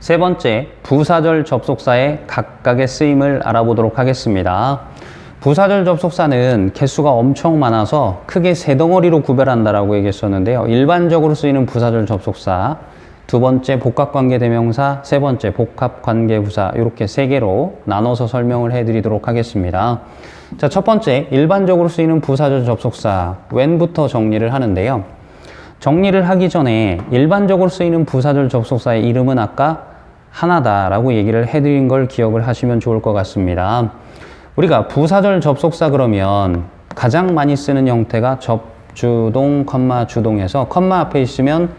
세 번째, 부사절 접속사의 각각의 쓰임을 알아보도록 하겠습니다. 부사절 접속사는 개수가 엄청 많아서 크게 세 덩어리로 구별한다라고 얘기했었는데요. 일반적으로 쓰이는 부사절 접속사, 두 번째 복합관계대명사, 세 번째 복합관계부사, 이렇게 세 개로 나눠서 설명을 해드리도록 하겠습니다. 자, 첫 번째, 일반적으로 쓰이는 부사절 접속사, when부터 정리를 하는데요. 정리를 하기 전에 일반적으로 쓰이는 부사절 접속사의 이름은 아까 하나다라고 얘기를 해드린 걸 기억을 하시면 좋을 것 같습니다. 우리가 부사절 접속사 그러면 가장 많이 쓰는 형태가 접주동, 주동에서 컴마 앞에 있으면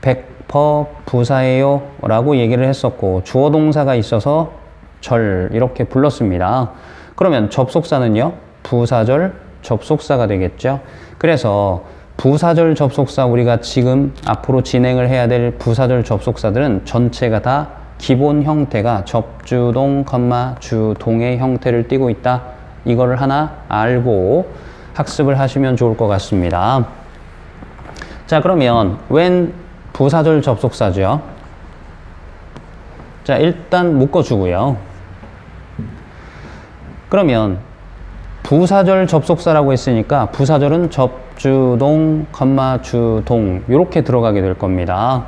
100% 부사예요 라고 얘기를 했었고, 주어 동사가 있어서 절 이렇게 불렀습니다. 그러면 접속사는요, 부사절 접속사가 되겠죠. 그래서 부사절 접속사, 우리가 지금 앞으로 진행을 해야 될 부사절 접속사들은 전체가 다 기본 형태가 접주동, 주동의 형태를 띠고 있다. 이거를 하나 알고 학습을 하시면 좋을 것 같습니다. 자, 그러면 when 부사절 접속사죠. 자, 일단 묶어주고요. 그러면 부사절 접속사라고 했으니까 부사절은 접주동, 주동 이렇게 들어가게 될 겁니다.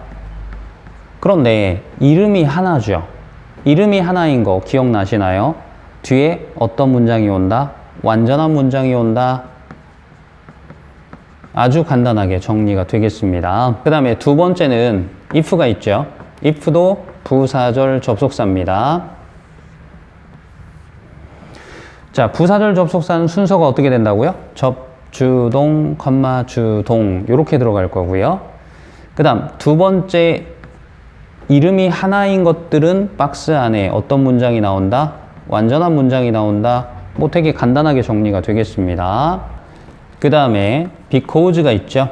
그런데 이름이 하나죠. 이름이 하나인 거 기억나시나요? 뒤에 어떤 문장이 온다? 완전한 문장이 온다. 아주 간단하게 정리가 되겠습니다. 그 다음에 두 번째는 if가 있죠. if도 부사절 접속사입니다. 자, 부사절 접속사는 순서가 어떻게 된다고요? 접주동, 주동 이렇게 들어갈 거고요. 그 다음 두 번째, 이름이 하나인 것들은 박스 안에 어떤 문장이 나온다? 완전한 문장이 나온다. 뭐 되게 간단하게 정리가 되겠습니다. 그 다음에 because가 있죠.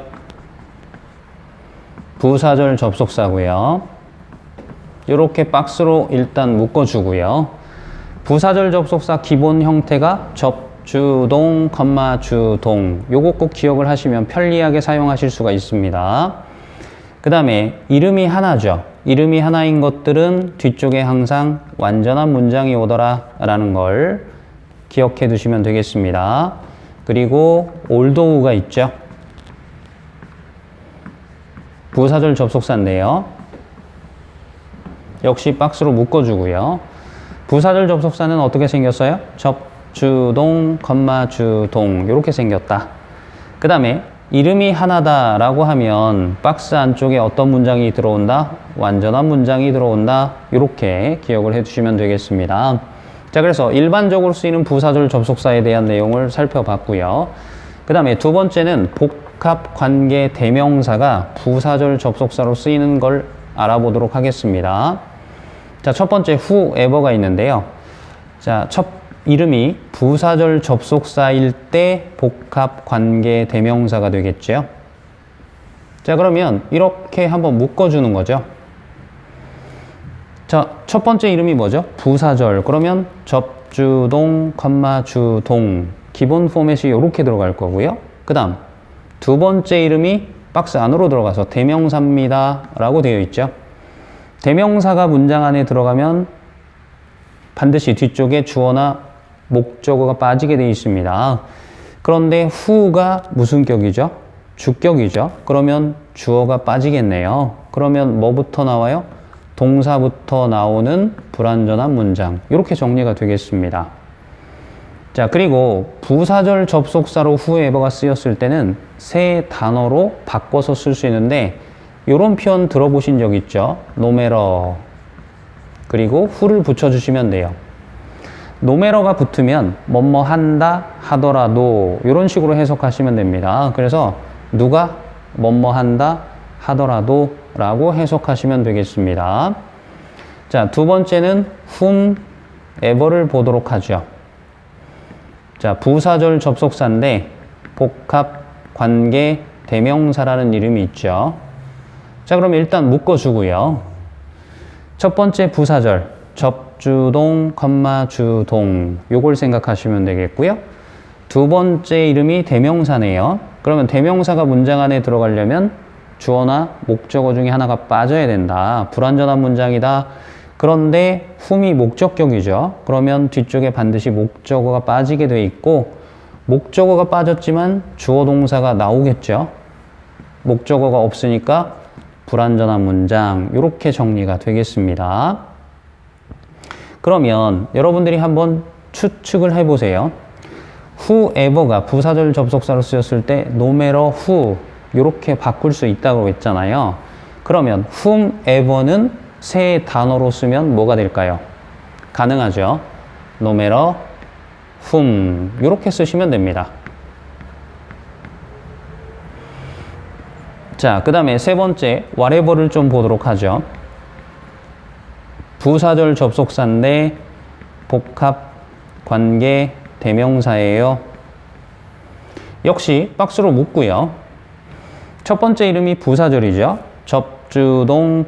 부사절 접속사고요. 이렇게 박스로 일단 묶어주고요. 부사절 접속사 기본 형태가 접주동, 주동. 요거 꼭 기억을 하시면 편리하게 사용하실 수가 있습니다. 그 다음에 이름이 하나죠. 이름이 하나인 것들은 뒤쪽에 항상 완전한 문장이 오더라 라는 걸 기억해 두시면 되겠습니다. 그리고 although가 있죠. 부사절 접속사인데요. 역시 박스로 묶어주고요. 부사절 접속사는 어떻게 생겼어요? 접주동, 주동 이렇게 생겼다. 그 다음에 이름이 하나다라고 하면 박스 안쪽에 어떤 문장이 들어온다? 완전한 문장이 들어온다. 이렇게 기억을 해두시면 되겠습니다. 자, 그래서 일반적으로 쓰이는 부사절 접속사에 대한 내용을 살펴봤고요. 그 다음에 두 번째는 복합관계 대명사가 부사절 접속사로 쓰이는 걸 알아보도록 하겠습니다. 자, 첫 번째 whoever가 있는데요. 자, 첫 이름이 부사절 접속사일 때 복합관계 대명사가 되겠죠. 자, 그러면 이렇게 한번 묶어주는 거죠. 자, 첫 번째 이름이 뭐죠? 부사절. 그러면 접주동, 주동. 기본 포맷이 이렇게 들어갈 거고요. 그 다음 두 번째 이름이 박스 안으로 들어가서 대명사입니다 라고 되어 있죠. 대명사가 문장 안에 들어가면 반드시 뒤쪽에 주어나 목적어가 빠지게 되어 있습니다. 그런데 who가 무슨 격이죠? 주격이죠. 그러면 주어가 빠지겠네요. 그러면 뭐부터 나와요? 동사부터 나오는 불완전한 문장. 이렇게 정리가 되겠습니다. 자, 그리고 부사절 접속사로 whoever가 쓰였을 때는 세 단어로 바꿔서 쓸 수 있는데 이런 표현 들어보신 적 있죠? no matter. 그리고 who를 붙여주시면 돼요. no matter가 붙으면 뭐뭐 한다, 하더라도 이런 식으로 해석하시면 됩니다. 그래서 누가 뭐뭐 한다, 하더라도 라고 해석하시면 되겠습니다. 자, 두 번째는 whomever를 보도록 하죠. 자, 부사절 접속사인데 복합관계 대명사라는 이름이 있죠. 자, 그럼 일단 묶어주고요. 첫 번째 부사절 접주동, 주동 요걸 생각하시면 되겠고요. 두 번째 이름이 대명사네요. 그러면 대명사가 문장 안에 들어가려면 주어나 목적어 중에 하나가 빠져야 된다. 불완전한 문장이다. 그런데 whom이 목적격이죠. 그러면 뒤쪽에 반드시 목적어가 빠지게 돼 있고 목적어가 빠졌지만 주어 동사가 나오겠죠. 목적어가 없으니까 불완전한 문장 이렇게 정리가 되겠습니다. 그러면 여러분들이 한번 추측을 해보세요. whoever가 부사절 접속사로 쓰였을 때 no matter who 이렇게 바꿀 수 있다고 했잖아요. 그러면 whomever는 새 단어로 쓰면 뭐가 될까요? 가능하죠. no matter whom 이렇게 쓰시면 됩니다. 자, 그 다음에 세 번째 whatever를 좀 보도록 하죠. 부사절 접속사인데 복합 관계 대명사예요. 역시 박스로 묶고요. 첫 번째 이름이 부사절이죠. 접주동,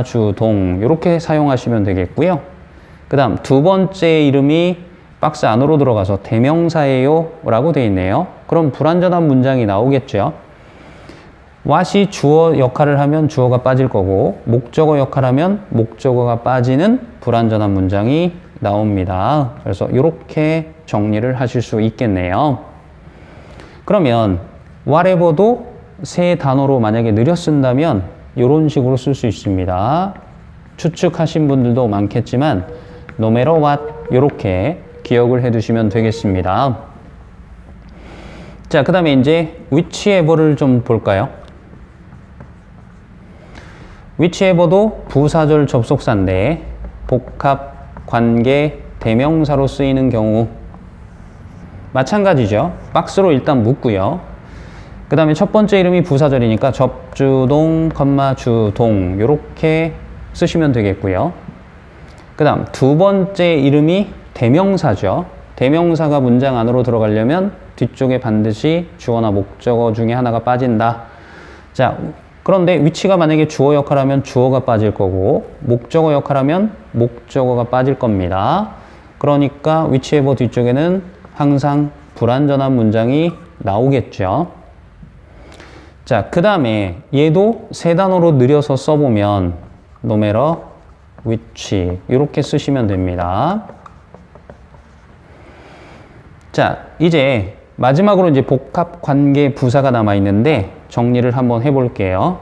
주동 이렇게 사용하시면 되겠고요. 그 다음 두 번째 이름이 박스 안으로 들어가서 대명사예요 라고 되어 있네요. 그럼 불완전한 문장이 나오겠죠. what이 주어 역할을 하면 주어가 빠질 거고 목적어 역할하면 목적어가 빠지는 불완전한 문장이 나옵니다. 그래서 이렇게 정리를 하실 수 있겠네요. 그러면 whatever도 새 단어로 만약에 느려 쓴다면 이런 식으로 쓸 수 있습니다. 추측하신 분들도 많겠지만 no matter what 이렇게 기억을 해 두시면 되겠습니다. 자, 그 다음에 이제 whichever를 좀 볼까요? whichever도 부사절 접속사인데 복합 관계 대명사로 쓰이는 경우 마찬가지죠. 박스로 일단 묶고요. 그 다음에 첫 번째 이름이 부사절이니까 접주동, 주동 이렇게 쓰시면 되겠고요. 그 다음 두 번째 이름이 대명사죠. 대명사가 문장 안으로 들어가려면 뒤쪽에 반드시 주어나 목적어 중에 하나가 빠진다. 자, 그런데 위치가 만약에 주어 역할하면 주어가 빠질 거고 목적어 역할하면 목적어가 빠질 겁니다. 그러니까 whichever 뒤쪽에는 항상 불완전한 문장이 나오겠죠. 자, 그 다음에 얘도 세 단어로 느려서 써보면 no matter which 이렇게 쓰시면 됩니다. 자, 이제 마지막으로 이제 복합 관계 부사가 남아 있는데 정리를 한번 해볼게요.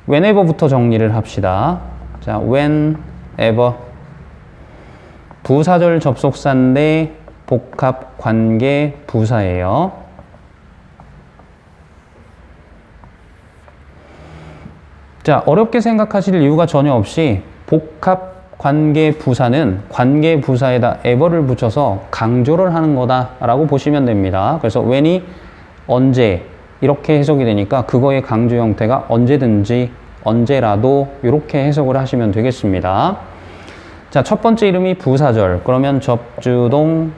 whenever부터 정리를 합시다. 자, whenever 부사절 접속사인데 복합 관계 부사예요. 자, 어렵게 생각하실 이유가 전혀 없이 복합 관계 부사는 관계 부사에다 ever를 붙여서 강조를 하는 거다라고 보시면 됩니다. 그래서 when이 언제 이렇게 해석이 되니까 그거의 강조 형태가 언제든지 언제라도 이렇게 해석을 하시면 되겠습니다. 자, 첫 번째 이름이 부사절 그러면 접주동,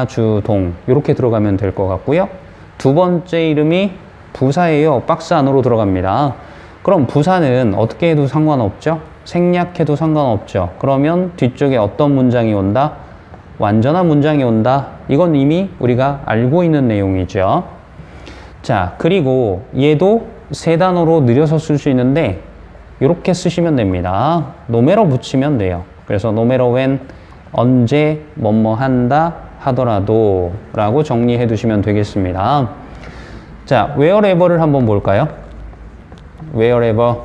주동 이렇게 들어가면 될 것 같고요. 두 번째 이름이 부사예요. 박스 안으로 들어갑니다. 그럼 부사는 어떻게 해도 상관없죠? 생략해도 상관없죠. 그러면 뒤쪽에 어떤 문장이 온다? 완전한 문장이 온다. 이건 이미 우리가 알고 있는 내용이죠. 자, 그리고 얘도 세 단어로 느려서 쓸 수 있는데 이렇게 쓰시면 됩니다. no matter 붙이면 돼요. 그래서 no matter when 언제 뭐뭐 한다 하더라도 라고 정리해 두시면 되겠습니다. 자, wherever를 한번 볼까요? wherever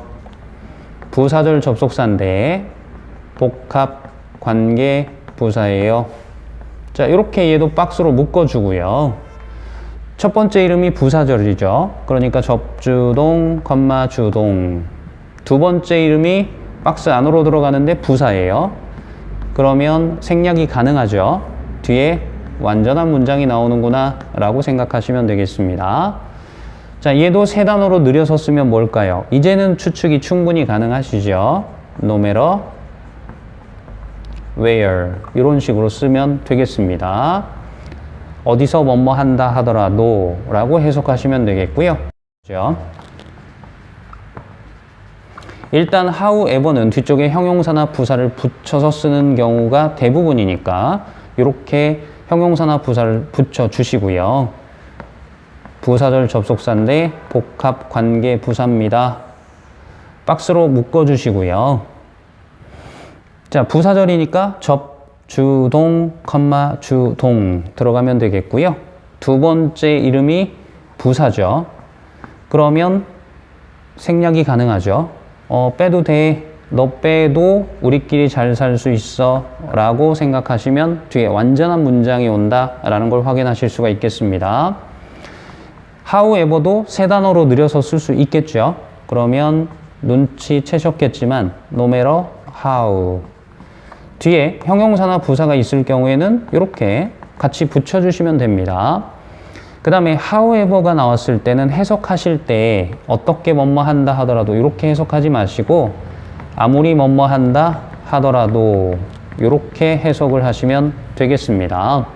부사절 접속사인데 복합 관계 부사예요. 자, 이렇게 얘도 박스로 묶어주고요. 첫 번째 이름이 부사절이죠. 그러니까 접주동, 주동. 두 번째 이름이 박스 안으로 들어가는데 부사예요. 그러면 생략이 가능하죠. 뒤에 완전한 문장이 나오는구나 라고 생각하시면 되겠습니다. 자, 얘도 세 단어로 느려서 쓰면 뭘까요? 이제는 추측이 충분히 가능하시죠. no matter where 이런 식으로 쓰면 되겠습니다. 어디서 뭐뭐 한다 하더라도 라고 해석하시면 되겠고요. 그렇죠? 일단 however는 뒤쪽에 형용사나 부사를 붙여서 쓰는 경우가 대부분이니까 이렇게 형용사나 부사를 붙여 주시고요. 부사절 접속사인데 복합 관계 부사입니다. 박스로 묶어주시고요. 자, 부사절이니까 주동, 주동 들어가면 되겠고요. 두 번째 이름이 부사죠. 그러면 생략이 가능하죠. 빼도 돼. 너 빼도 우리끼리 잘 살 수 있어 라고 생각하시면 뒤에 완전한 문장이 온다 라는 걸 확인하실 수가 있겠습니다. however도 세 단어로 늘려서 쓸 수 있겠죠. 그러면 눈치채셨겠지만 no matter how 뒤에 형용사나 부사가 있을 경우에는 이렇게 같이 붙여주시면 됩니다. 그 다음에 however가 나왔을 때는 해석하실 때 어떻게 뭐뭐 한다 하더라도 이렇게 해석하지 마시고 아무리 뭐뭐 한다 하더라도 이렇게 해석을 하시면 되겠습니다.